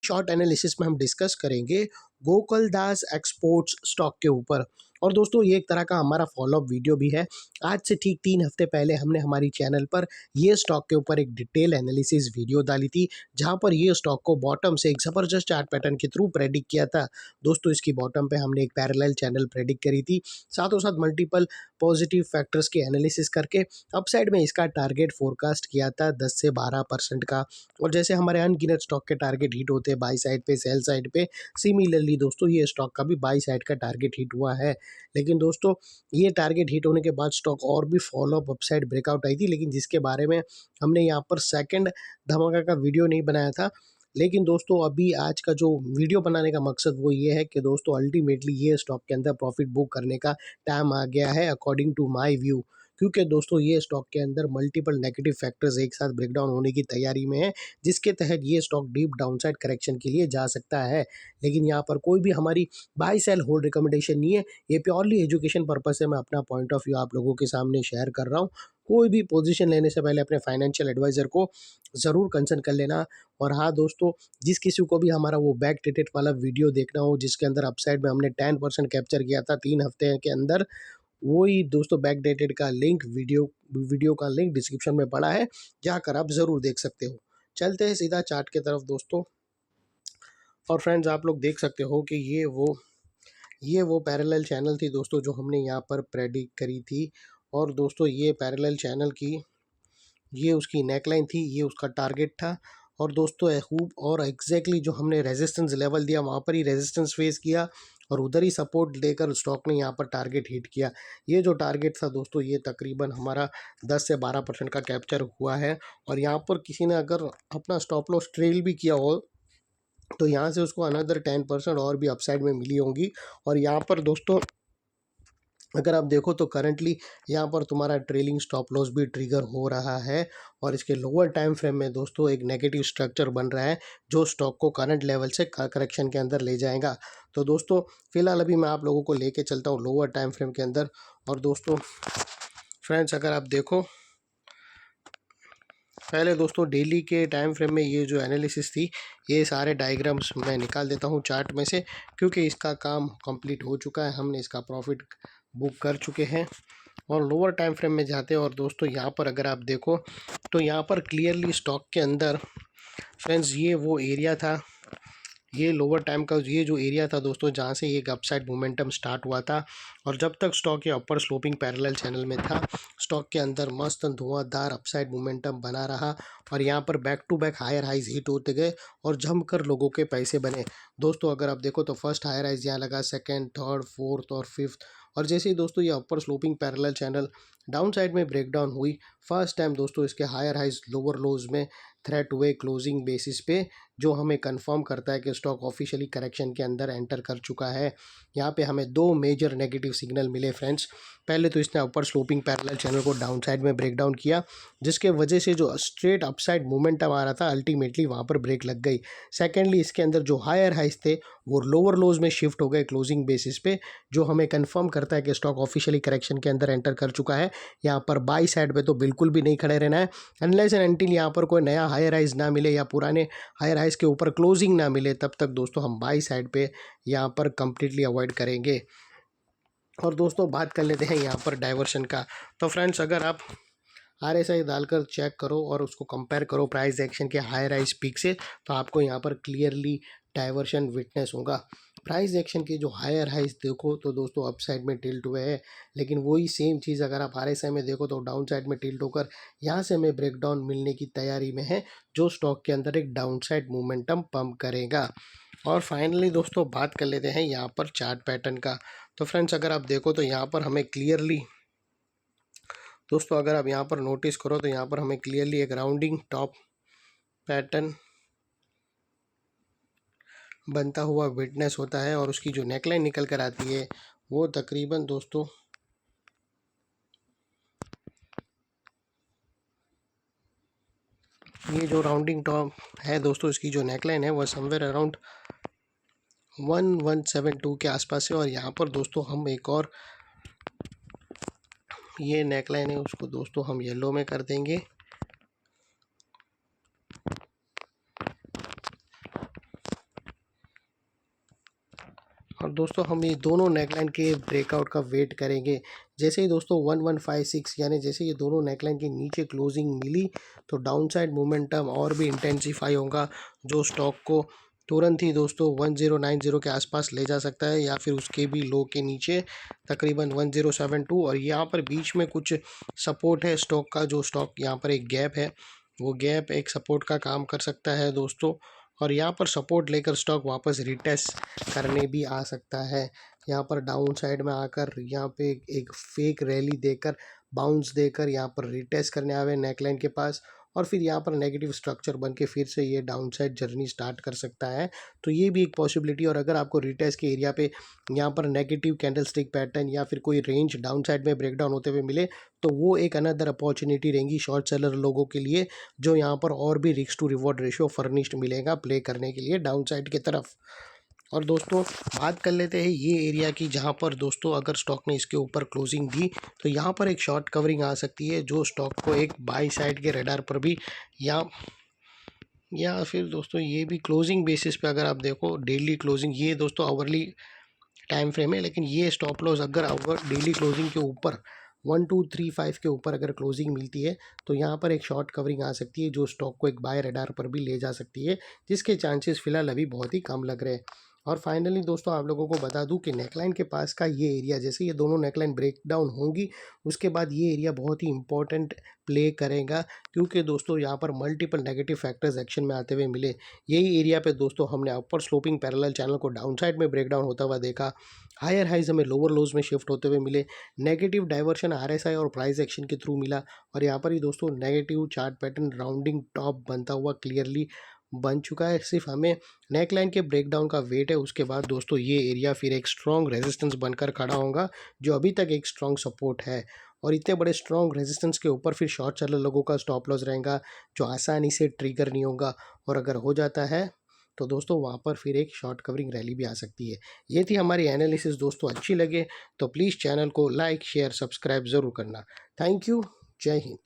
Short analysis में हम discuss करेंगे गोकुलदास एक्सपोर्ट्स स्टॉक के ऊपर। और दोस्तों ये एक तरह का हमारा फॉलोअप वीडियो भी है। आज से ठीक 3 हफ्ते पहले हमने हमारी चैनल पर ये स्टॉक के ऊपर एक डिटेल एनालिसिस वीडियो डाली थी, जहां पर ये स्टॉक को बॉटम से एक ज़बरदस्त चार्ट पैटर्न के थ्रू प्रेडिक्ट किया था। दोस्तों इसकी बॉटम पे हमने एक पैरेलल चैनल प्रेडिक्ट करी थी, साथों साथ मल्टीपल पॉजिटिव फैक्टर्स की एनालिसिस करके अपसाइड में इसका टारगेट फोरकास्ट किया था 10 से 12% का। और जैसे हमारे अनगिनत स्टॉक के टारगेट हिट होते हैं बाई साइड पे, सेल साइड पे, सिमिलरली दोस्तों ये स्टॉक का भी बाई साइड का टारगेट हिट हुआ है। लेकिन दोस्तों ये टारगेट हिट होने के बाद स्टॉक और भी फॉलोअप अपसाइड ब्रेकआउट आई थी, लेकिन जिसके बारे में हमने यहाँ पर सेकंड धमाका का वीडियो नहीं बनाया था। लेकिन दोस्तों अभी आज का जो वीडियो बनाने का मकसद वो ये है कि दोस्तों अल्टीमेटली ये स्टॉक के अंदर प्रॉफिट बुक करने का टाइम आ गया है अकॉर्डिंग टू माय व्यू। क्योंकि दोस्तों ये स्टॉक के अंदर मल्टीपल नेगेटिव फैक्टर्स एक साथ ब्रेकडाउन होने की तैयारी में है, जिसके तहत ये स्टॉक डीप डाउनसाइड करेक्शन के लिए जा सकता है। लेकिन यहाँ पर कोई भी हमारी बाय सेल होल्ड रिकमेंडेशन नहीं है, ये प्योरली एजुकेशन पर्पस से मैं अपना पॉइंट ऑफ व्यू आप लोगों के सामने शेयर कर रहा हूँ। कोई भी पोजीशन लेने से पहले अपने फाइनेंशियल एडवाइज़र को ज़रूर कंसल्ट कर लेना। और हाँ दोस्तों, जिस किसी को भी हमारा वो बैक डेटेड वाला वीडियो देखना हो जिसके अंदर अपसाइड में हमने 10% कैप्चर किया था 3 हफ्ते के अंदर, वही दोस्तों बैक डेटेड का लिंक वीडियो का लिंक डिस्क्रिप्शन में पड़ा है, जाकर आप ज़रूर देख सकते हो। चलते हैं सीधा चार्ट की तरफ दोस्तों। और फ्रेंड्स आप लोग देख सकते हो कि ये वो पैरेलल चैनल थी दोस्तों जो हमने यहाँ पर प्रेडिक्ट करी थी। और दोस्तों ये पैरेलल चैनल की ये उसकी नेकलाइन थी, ये उसका टारगेट था। और दोस्तों खूब और एग्जैक्टली जो हमने रेजिस्टेंस लेवल दिया वहाँ पर ही रेजिस्टेंस फेस किया और उधर ही सपोर्ट लेकर स्टॉक ने यहाँ पर टारगेट हिट किया। ये जो टारगेट था दोस्तों ये तकरीबन हमारा 10 से 12% का कैप्चर हुआ है। और यहाँ पर किसी ने अगर अपना स्टॉप लॉस ट्रेल भी किया हो तो यहाँ से उसको अनदर 10% और भी अपसाइड में मिली होंगी। और यहाँ पर दोस्तों अगर आप देखो तो करंटली यहाँ पर तुम्हारा ट्रेलिंग स्टॉप लॉस भी ट्रिगर हो रहा है। और इसके लोअर टाइम फ्रेम में दोस्तों एक नेगेटिव स्ट्रक्चर बन रहा है जो स्टॉक को करंट लेवल से करेक्शन के अंदर ले जाएगा। तो दोस्तों फिलहाल अभी मैं आप लोगों को लेके चलता हूँ लोअर टाइम फ्रेम के अंदर। और दोस्तों फ्रेंड्स अगर आप देखो पहले दोस्तों डेली के टाइम फ्रेम में ये जो एनालिसिस थी ये सारे डायग्राम्स मैं निकाल देता हूँ चार्ट में से, क्योंकि इसका काम कंप्लीट हो चुका है, हमने इसका प्रॉफिट बुक कर चुके हैं। और लोअर टाइम फ्रेम में जाते हैं और दोस्तों यहाँ पर अगर आप देखो तो यहाँ पर क्लियरली स्टॉक के अंदर फ्रेंड्स ये वो एरिया था, ये लोअर टाइम का ये जो एरिया था दोस्तों जहाँ से एक अपसाइड मोमेंटम स्टार्ट हुआ था। और जब तक स्टॉक ये अपर स्लोपिंग पैरेलल चैनल में था स्टॉक के अंदर मस्त धुआंधार अपसाइड मोमेंटम बना रहा। और यहाँ पर back to back higher highs hit होते गए और जमकर लोगों के पैसे बने। दोस्तों अगर आप देखो तो फर्स्ट हायर हाइज यहाँ लगा, सेकेंड, थर्ड, फोर्थ और फिफ्थ। और जैसे ही दोस्तों ये upper sloping parallel channel downside में ब्रेकडाउन हुई, फर्स्ट टाइम दोस्तों इसके हायर हाइज लोअर लोज में थ्रेट हुए क्लोजिंग बेसिस पे, जो हमें कंफर्म करता है कि स्टॉक ऑफिशियली करेक्शन के अंदर एंटर कर चुका है। यहाँ पे हमें 2 मेजर नेगेटिव सिग्नल मिले फ्रेंड्स। पहले तो इसने अपर स्लोपिंग पैरेलल चैनल को डाउन साइड में ब्रेक डाउन किया, जिसके वजह से जो स्ट्रेट अपसाइड मोमेंटम आ रहा था अल्टीमेटली वहाँ पर ब्रेक लग गई। सेकेंडली इसके अंदर जो हायर हाइज थे वो लोअर लोज में शिफ्ट हो गए क्लोजिंग बेसिस पे, जो हमें कंफर्म करता है कि स्टॉक ऑफिशियली करेक्शन के अंदर एंटर कर चुका है। यहाँ पर बाई साइड पे तो बिल्कुल भी नहीं खड़े रहना है अनलेस एंड अनटिल यहाँ पर कोई नया हायर राइज ना मिले या पुराने हायर राइज के ऊपर क्लोजिंग ना मिले, तब तक दोस्तों हम बाई साइड पे यहाँ पर कंप्लीटली अवॉइड करेंगे। और दोस्तों बात कर लेते हैं यहाँ पर डाइवर्शन का। तो फ्रेंड्स अगर आप RSI डालकर चेक करो और उसको कंपेयर करो प्राइस एक्शन के हाई राइज पीक से, तो आपको यहाँ पर क्लियरली डाइवर्शन विटनेस होगा। प्राइस एक्शन के जो हायर हाइज देखो तो दोस्तों अप साइड में टिल्ट हुए हैं, लेकिन वही सेम चीज़ अगर आप RSI में देखो तो डाउन साइड में टिल्ट होकर यहाँ से हमें ब्रेकडाउन मिलने की तैयारी में है, जो स्टॉक के अंदर एक डाउन साइड मोमेंटम पंप करेगा। और फाइनली दोस्तों बात कर लेते हैं यहाँ पर चार्ट पैटर्न का। तो फ्रेंड्स अगर आप देखो तो यहाँ पर हमें क्लियरली दोस्तों अगर आप यहाँ पर नोटिस करो तो यहाँ पर हमें क्लियरली एक राउंडिंग टॉप पैटर्न बनता हुआ विटनेस होता है। और उसकी जो नेकलाइन निकल कर आती है वो तकरीबन दोस्तों ये जो राउंडिंग टॉप है दोस्तों इसकी जो नेकलाइन है वो समवेयर अराउंड 1172 के आसपास है। और यहाँ पर दोस्तों हम एक और ये नेकलाइन है उसको दोस्तों हम येलो में कर देंगे। और दोस्तों हम ये दोनों नेकलाइन के ब्रेकआउट का वेट करेंगे। जैसे ही दोस्तों 1156 यानी जैसे ये दोनों नेकलाइन के नीचे क्लोजिंग मिली तो डाउन साइड मोमेंटम और भी इंटेंसिफाई होगा, जो स्टॉक को तुरंत ही दोस्तों 1090 के आसपास ले जा सकता है या फिर उसके भी लो के नीचे तकरीबन 1072। और यहाँ पर बीच में कुछ सपोर्ट है स्टॉक का, जो स्टॉक यहाँ पर एक गैप है, वो गैप एक सपोर्ट का काम कर सकता है दोस्तों। और यहाँ पर सपोर्ट लेकर स्टॉक वापस रिटेस्ट करने भी आ सकता है। यहाँ पर डाउन साइड में आकर यहाँ पे एक फेक रैली देकर बाउंस देकर यहाँ पर रिटेस्ट करने आवे नेकलाइन के पास, और फिर यहाँ पर नेगेटिव स्ट्रक्चर बन के फिर से ये डाउन साइड जर्नी स्टार्ट कर सकता है। तो ये भी एक पॉसिबिलिटी। और अगर आपको रिटेस्ट के एरिया पे यहाँ पर नेगेटिव कैंडलस्टिक पैटर्न या फिर कोई रेंज डाउन साइड में ब्रेकडाउन होते हुए मिले तो वो एक अनदर अपॉर्चुनिटी रहेंगी शॉर्ट सेलर लोगों के लिए, जो यहाँ पर और भी risk to reward ratio furnished मिलेगा प्ले करने के लिए डाउन साइड की तरफ। और दोस्तों बात कर लेते हैं ये एरिया की, जहाँ पर दोस्तों अगर स्टॉक ने इसके ऊपर क्लोजिंग दी तो यहाँ पर एक शॉर्ट कवरिंग आ सकती है, जो स्टॉक को एक बाई साइड के रडार पर भी या फिर दोस्तों ये भी क्लोजिंग बेसिस पे अगर आप देखो डेली क्लोजिंग, ये दोस्तों आवरली टाइम फ्रेम है, लेकिन ये स्टॉप लॉस अगर डेली क्लोजिंग के ऊपर 1235 के ऊपर अगर क्लोजिंग मिलती है तो यहाँ पर एक शॉर्ट कवरिंग आ सकती है, जो स्टॉक को एक बाय रडार पर भी ले जा सकती है, जिसके चांसेस फिलहाल अभी बहुत ही कम लग रहे हैं। और फाइनली दोस्तों आप लोगों को बता दूं कि नेकलाइन के पास का ये एरिया, जैसे ये दोनों नेकलाइन ब्रेक डाउन होंगी उसके बाद ये एरिया बहुत ही इंपॉर्टेंट प्ले करेगा, क्योंकि दोस्तों यहाँ पर मल्टीपल नेगेटिव फैक्टर्स एक्शन में आते हुए मिले। यही एरिया पे दोस्तों हमने अपर स्लोपिंग पैरेलल चैनल को डाउन साइड में ब्रेक डाउन होता हुआ देखा, हायर हाइज हमें लोअर लोज में शिफ्ट होते हुए मिले, नेगेटिव डाइवर्शन आरएसआई और प्राइस एक्शन के थ्रू मिला, और यहाँ पर ही दोस्तों negative chart pattern rounding top बनता हुआ क्लियरली बन चुका है। सिर्फ हमें नेकलाइन के ब्रेकडाउन का वेट है, उसके बाद दोस्तों ये एरिया फिर एक स्ट्रॉन्ग रेजिस्टेंस बनकर खड़ा होगा, जो अभी तक एक स्ट्रॉन्ग सपोर्ट है। और इतने बड़े स्ट्रॉन्ग रेजिस्टेंस के ऊपर फिर शॉर्ट सेलर लोगों का स्टॉप लॉस रहेगा, जो आसानी से ट्रिगर नहीं होगा, और अगर हो जाता है तो दोस्तों वहाँ पर फिर एक शॉर्ट कवरिंग रैली भी आ सकती है। ये थी हमारी एनालिसिस दोस्तों, अच्छी लगे तो प्लीज़ चैनल को लाइक शेयर सब्सक्राइब ज़रूर करना। थैंक यू, जय हिंद।